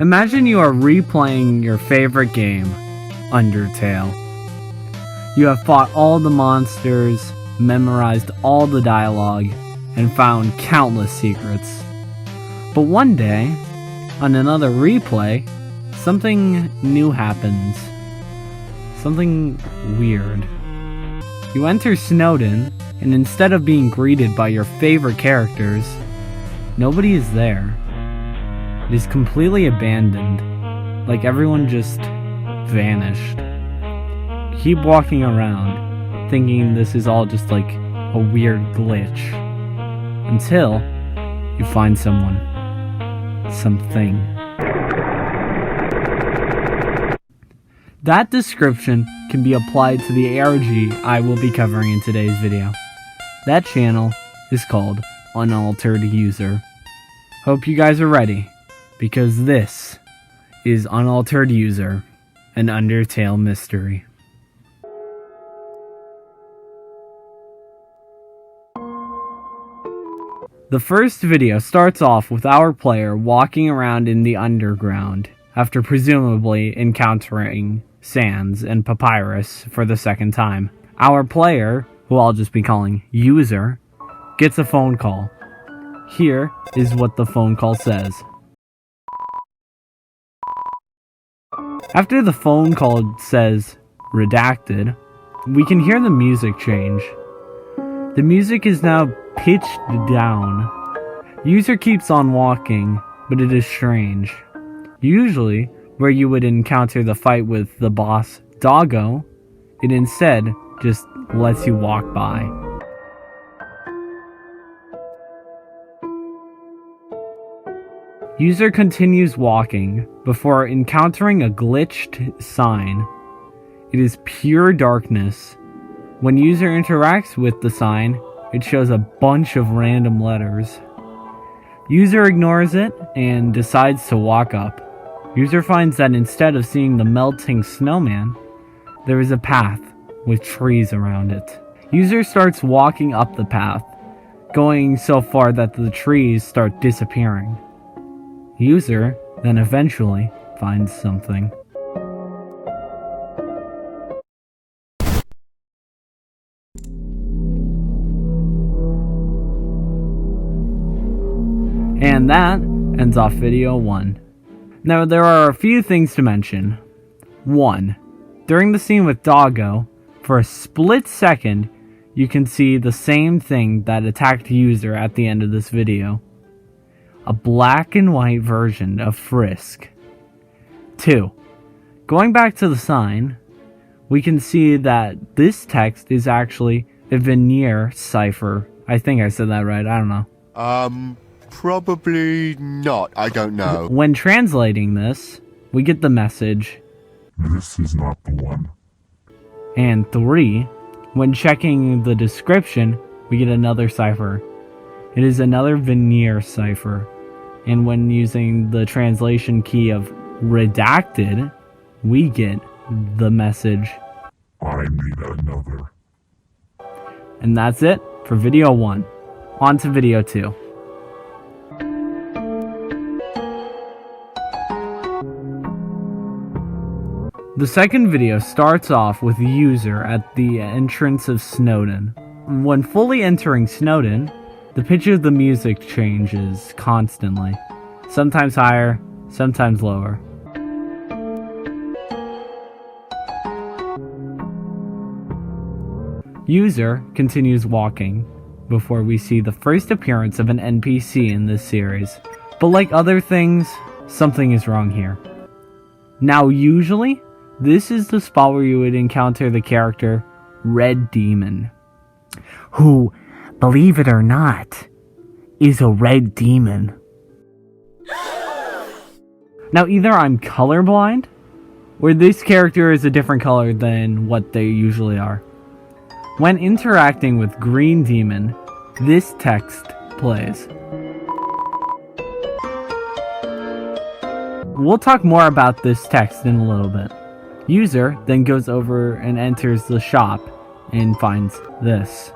Imagine you are replaying your favorite game, Undertale. You have fought all the monsters, memorized all the dialogue, and found countless secrets. But one day, on another replay, something new happens. Something weird. You enter Snowdin, and instead of being greeted by your favorite characters, nobody is there. It is completely abandoned, like everyone just vanished. You keep walking around, thinking this is all just like a weird glitch, until you find someone, something. That description can be applied to the ARG I will be covering in today's video. That channel is called Unaltered User. Hope you guys are ready, because this is Unaltered User, an Undertale mystery. The first video starts off with our player walking around in the underground, after presumably encountering Sans and Papyrus for the second time. Our player, who I'll just be calling User, gets a phone call. Here is what the phone call says. After the phone call says redacted, we can hear the music change. The music is now pitched down. User keeps on walking, but it is strange. Usually, where you would encounter the fight with the boss Doggo, it instead just lets you walk by. User continues walking before encountering a glitched sign. It is pure darkness. When user interacts with the sign, it shows a bunch of random letters. User ignores it and decides to walk up. User finds that instead of seeing the melting snowman, there is a path with trees around it. User starts walking up the path, going so far that the trees start disappearing. User then eventually finds something. And that ends off video 1. Now, there are a few things to mention. 1. During the scene with Doggo, for a split second, you can see the same thing that attacked User at the end of this video. A black and white version of Frisk. 2. Going back to the sign, we can see that this text is actually a veneer cipher. I think I said that right, I don't know. Probably not. I don't know. When translating this, we get the message, "This is not the one." And 3, when checking the description, we get another cipher. It is another veneer cipher. And when using the translation key of redacted, we get the message, "I need another." And that's it for video 1. On to video 2. The second video starts off with the user at the entrance of Snowdin. When fully entering Snowdin, the pitch of the music changes constantly, sometimes higher, sometimes lower. User continues walking before we see the first appearance of an NPC in this series, but like other things, something is wrong here. Now usually, this is the spot where you would encounter the character Red Demon, who, believe it or not, is a red demon. Now either I'm colorblind, or this character is a different color than what they usually are. When interacting with Green Demon, this text plays. We'll talk more about this text in a little bit. User then goes over and enters the shop and finds this.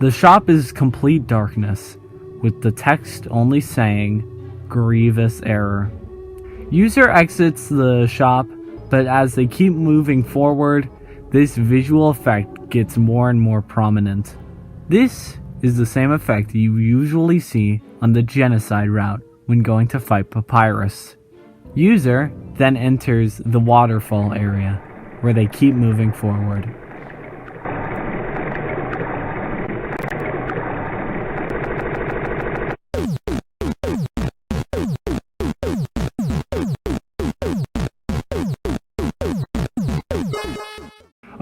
The shop is complete darkness, with the text only saying, "Grievous error." User exits the shop, but as they keep moving forward, this visual effect gets more and more prominent. This is the same effect you usually see on the genocide route when going to fight Papyrus. User then enters the waterfall area, where they keep moving forward.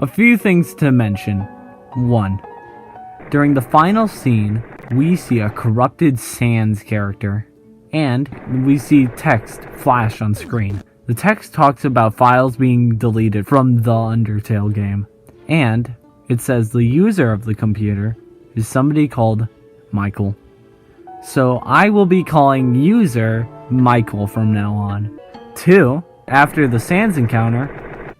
A few things to mention. 1. During the final scene, we see a corrupted Sans character, and we see text flash on screen. The text talks about files being deleted from the Undertale game, and it says the user of the computer is somebody called Michael. So I will be calling user Michael from now on. 2. After the Sans encounter,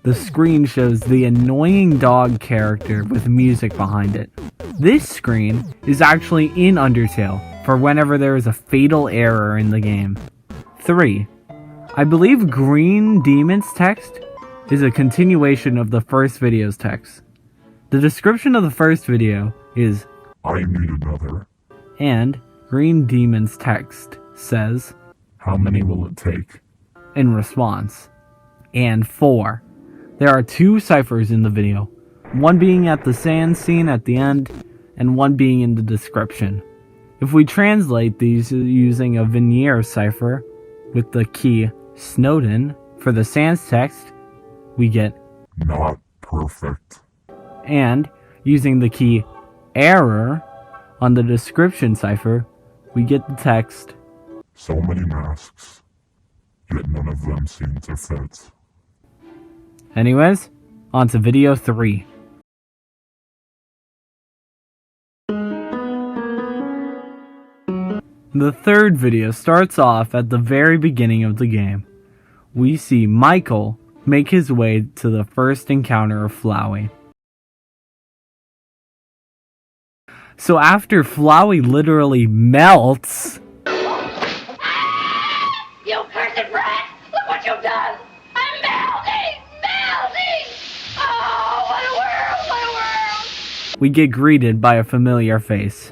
the screen shows the annoying dog character with music behind it. This screen is actually in Undertale for whenever there is a fatal error in the game. 3. I believe Green Demon's text is a continuation of the first video's text. The description of the first video is, I need another. and Green Demon's text says, How many will it take? in response. And 4. There are 2 ciphers in the video, one being at the sand scene at the end, and one being in the description. If we translate these using a Veneer cipher with the key Snowden for the sans text, we get Not perfect. and using the key error on the description cipher, we get the text. So many masks, yet none of them seem to fit. Anyways, on to video 3. The third video starts off at the very beginning of the game. We see Michael make his way to the first encounter of Flowey. So after Flowey literally melts, You cursed brat! Look what you've done! I'm melting! Melting! Oh, what a world! What a world! we get greeted by a familiar face.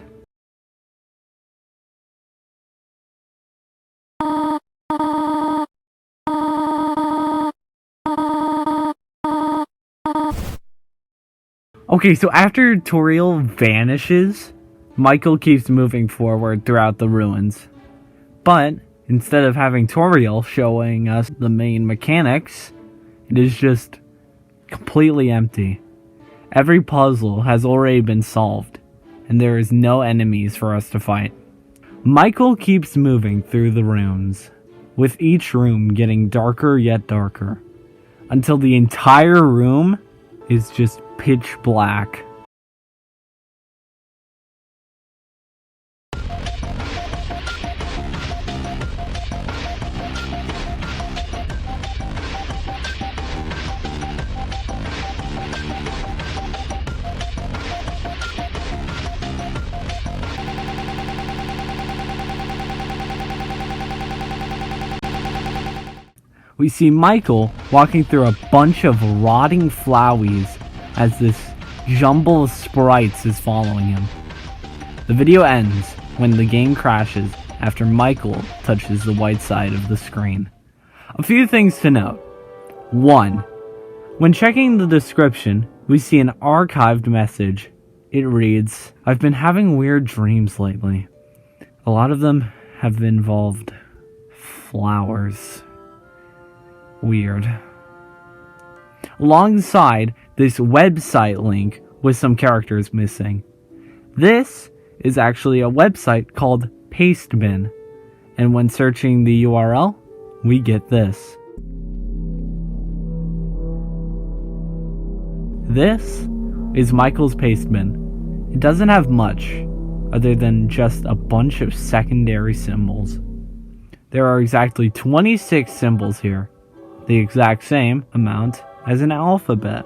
Okay, so after Toriel vanishes, Michael keeps moving forward throughout the ruins. But instead of having Toriel showing us the main mechanics, it is just completely empty. Every puzzle has already been solved, and there is no enemies for us to fight. Michael keeps moving through the rooms, with each room getting darker yet darker, until the entire room is just pitch black. We see Michael walking through a bunch of rotting Floweys as this jumble of sprites is following him. The video ends when the game crashes after Michael touches the white side of the screen. A few things to note. 1. When checking the description, we see an archived message. It reads, "I've been having weird dreams lately. A lot of them have involved flowers. Weird." Alongside this website link with some characters missing. This is actually a website called Pastebin, and when searching the URL, we get this. This is Michael's Pastebin. It doesn't have much other than just a bunch of secondary symbols. There are exactly 26 symbols here, the exact same amount as an alphabet.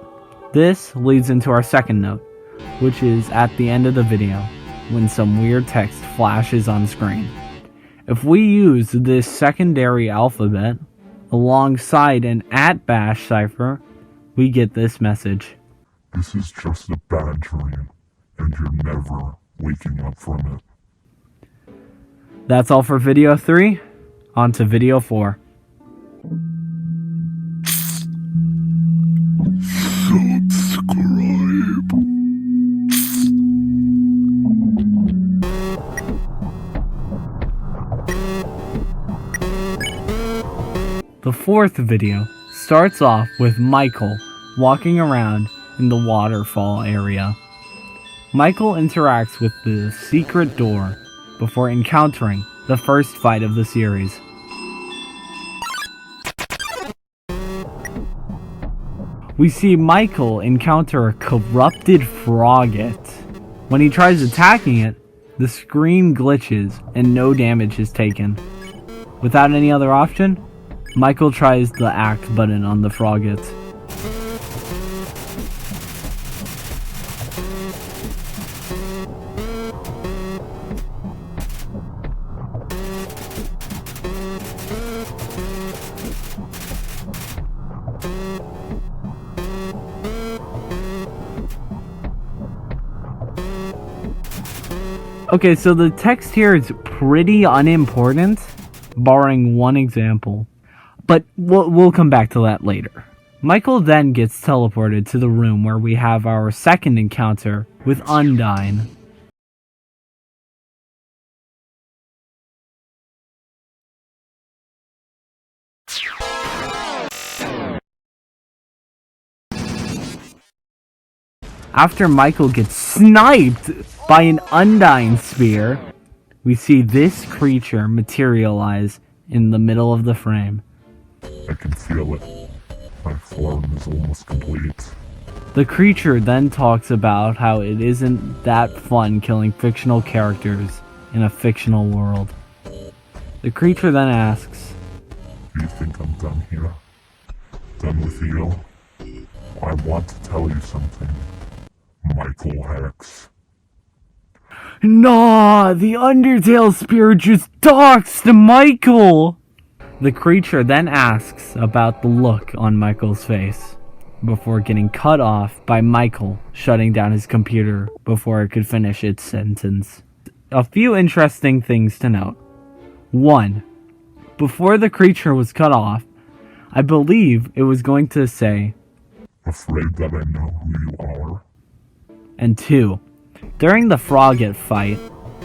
This leads into our second note, which is at the end of the video. when some weird text flashes on screen. If we use this secondary alphabet alongside an @bash cipher, we get this message. This is just a bad dream, and you're never waking up from it. That's all for video 3. On to video 4. Subscribe. The 4th video starts off with Michael walking around in the waterfall area. Michael interacts with the secret door before encountering the first fight of the series. We see Michael encounter a corrupted frogget. When he tries attacking it, the screen glitches and no damage is taken. Without any other option, Michael tries the act button on the frogget. Okay, so the text here is pretty unimportant, barring one example. But we'll come back to that later. Michael then gets teleported to the room where we have our second encounter with Undyne. After Michael gets sniped by an Undyne spear, we see this creature materialize in the middle of the frame. I can feel it. My form is almost complete. The creature then talks about how it isn't that fun killing fictional characters in a fictional world. The creature then asks, Do you think I'm done here? Done with you? I want to tell you something. Michael Hex. Nah, the Undertale spear just talks to Michael! The creature then asks about the look on Michael's face, before getting cut off by Michael shutting down his computer before it could finish its sentence. A few interesting things to note. 1. Before the creature was cut off, I believe it was going to say, Afraid that I know who you are? And 2. During the frogget fight,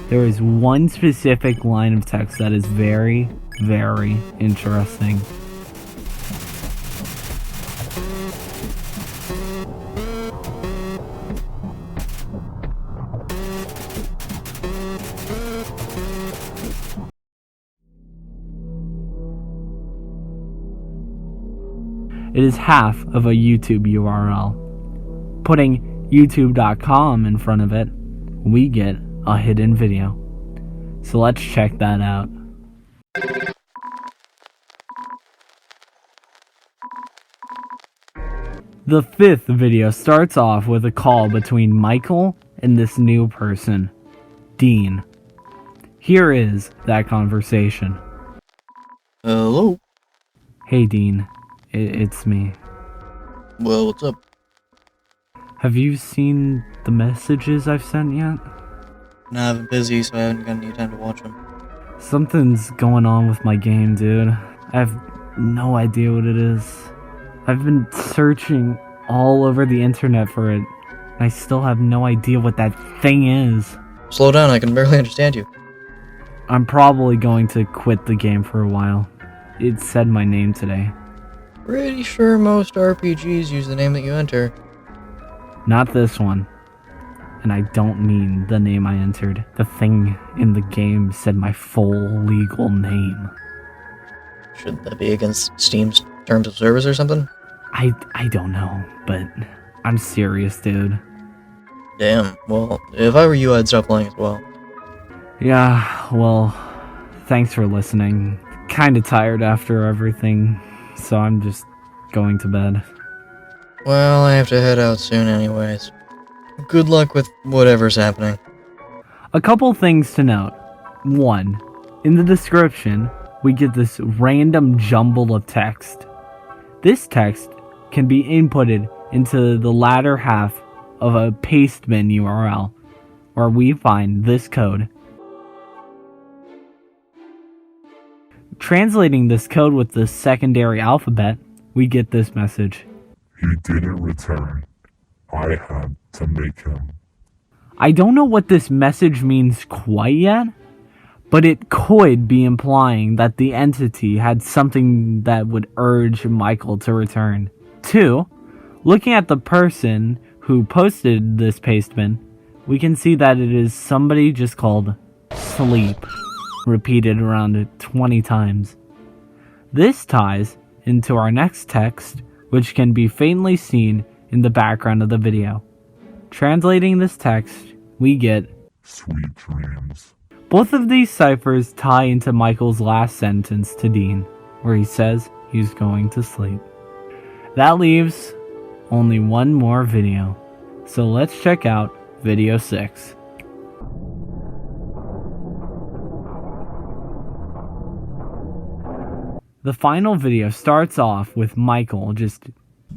there is one specific line of text that is very, very interesting. It is half of a YouTube URL. Putting youtube.com in front of it, we get a hidden video. So let's check that out. The 5th video starts off with a call between Michael and this new person, Dean. Here is that conversation. Hello? Hey Dean, it's me. Well, what's up? Have you seen the messages I've sent yet? No, I've been busy, so I haven't got any time to watch them. Something's going on with my game, dude. I have no idea what it is. I've been searching all over the internet for it, and I still have no idea what that thing is. Slow down, I can barely understand you. I'm probably going to quit the game for a while. It said my name today. Pretty sure most RPGs use the name that you enter. Not this one. And I don't mean the name I entered. The thing in the game said my full legal name. Shouldn't that be against Steam's terms of service or something? I don't know, but I'm serious, dude. Damn, well, if I were you, I'd stop playing as well. Yeah, well, thanks for listening. Kinda tired after everything, so I'm just going to bed. Well, I have to head out soon anyways. Good luck with whatever's happening. A couple things to note. 1. In the description, we get this random jumble of text. This text can be inputted into the latter half of a paste bin URL, where we find this code. Translating this code with the secondary alphabet, we get this message. He didn't return. I had to make him. I don't know what this message means quite yet, but it could be implying that the entity had something that would urge Michael to return. 2. Looking at the person who posted this paste bin, we can see that it is somebody just called Sleep, repeated around 20 times. This ties into our next text, which can be faintly seen in the background of the video. Translating this text, we get Sweet dreams. both of these ciphers tie into Michael's last sentence to Dean, where he says he's going to sleep. That leaves only one more video, so let's check out video 6. The final video starts off with Michael just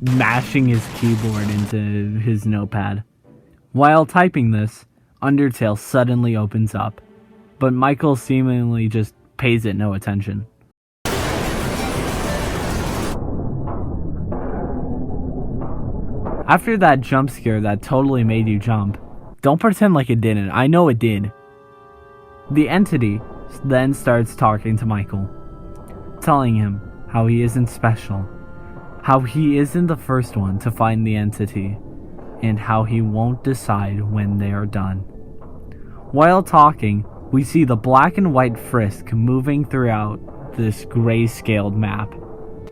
mashing his keyboard into his notepad. While typing this, Undertale suddenly opens up, but Michael seemingly just pays it no attention. After that jump scare that totally made you jump, don't pretend like it didn't, I know it did. The entity then starts talking to Michael, telling him how he isn't special, how he isn't the first one to find the entity, and how he won't decide when they are done. While talking, we see the black and white frisk moving throughout this gray-scaled map.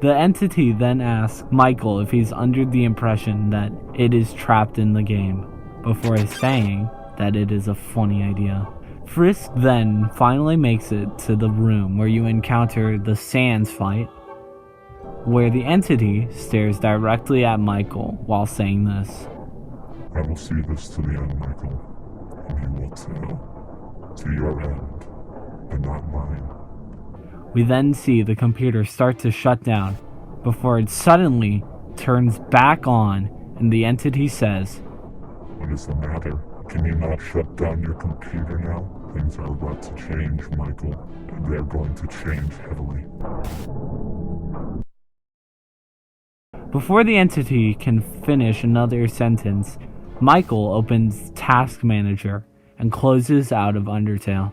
The entity then asks Michael if he's under the impression that it is trapped in the game, before saying that it is a funny idea. Frisk then finally makes it to the room where you encounter the Sans fight, where the entity stares directly at Michael while saying this. I will see this to the end, Michael, and you will too. To your end, and not mine. We then see the computer start to shut down, before it suddenly turns back on, and the entity says, What is the matter? Can you not shut down your computer now? Things are about to change, Michael, and they're going to change heavily. Before the entity can finish another sentence, Michael opens Task Manager and closes out of Undertale.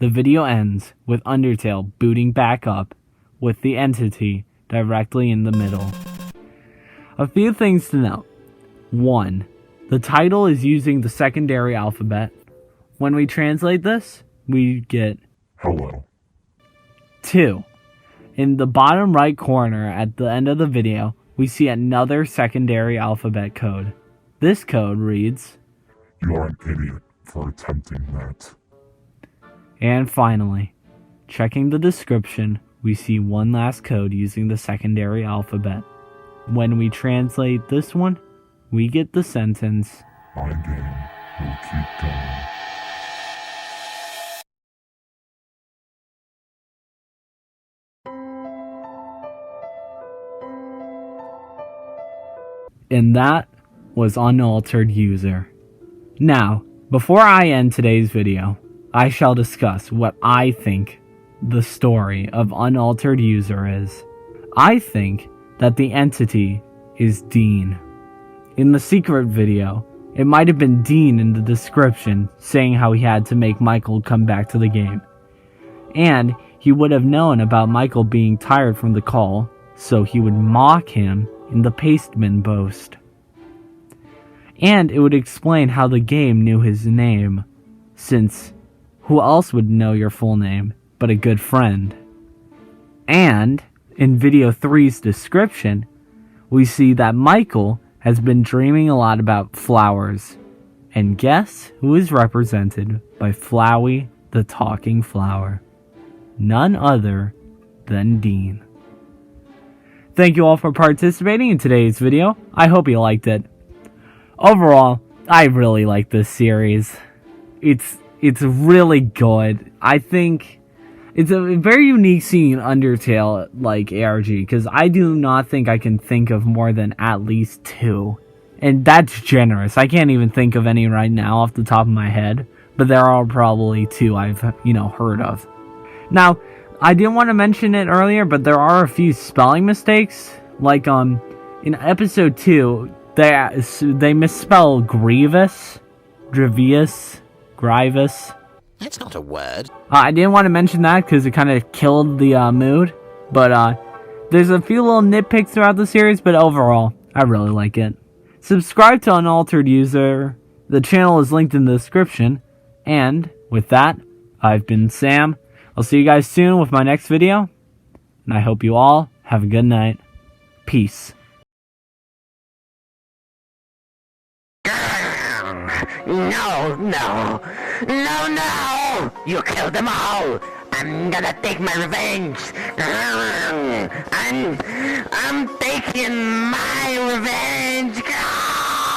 The video ends with Undertale booting back up, with the entity directly in the middle. A few things to note. 1. The title is using the secondary alphabet. When we translate this, we get Hello. 2. In the bottom right corner at the end of the video, we see another secondary alphabet code. This code reads, You are an idiot for attempting that. And finally, checking the description, we see one last code using the secondary alphabet. When we translate this one, we get the sentence, My game will keep going. and that was Unaltered User. Now, before I end today's video, I shall discuss what I think the story of Unaltered User is. I think that the entity is Dean. In the secret video, it might have been Dean in the description saying how he had to make Michael come back to the game. And he would have known about Michael being tired from the call, so he would mock him in the Pasteman boast. And it would explain how the game knew his name, since who else would know your full name but a good friend? And in video 3's description, we see that Michael has been dreaming a lot about flowers. And guess who is represented by Flowey the talking flower? none other than Dean. Thank you all for participating in today's video. I hope you liked it. Overall, I really like this series. It's really good. I think it's a very unique seeing Undertale like ARG, because I do not think I can think of more than at least 2. And that's generous. I can't even think of any right now off the top of my head, but there are probably 2 I've, heard of. Now, I didn't want to mention it earlier, but there are a few spelling mistakes. Like, in episode 2, they misspell grievous, grievous. That's not a word. I didn't want to mention that because it kind of killed the mood, but there's a few little nitpicks throughout the series, but overall, I really like it. Subscribe to Unaltered User. The channel is linked in the description. And with that, I've been Sam. I'll see you guys soon with my next video, and I hope you all have a good night. Peace. No! You killed them all! I'm gonna take my revenge! I'm taking my revenge!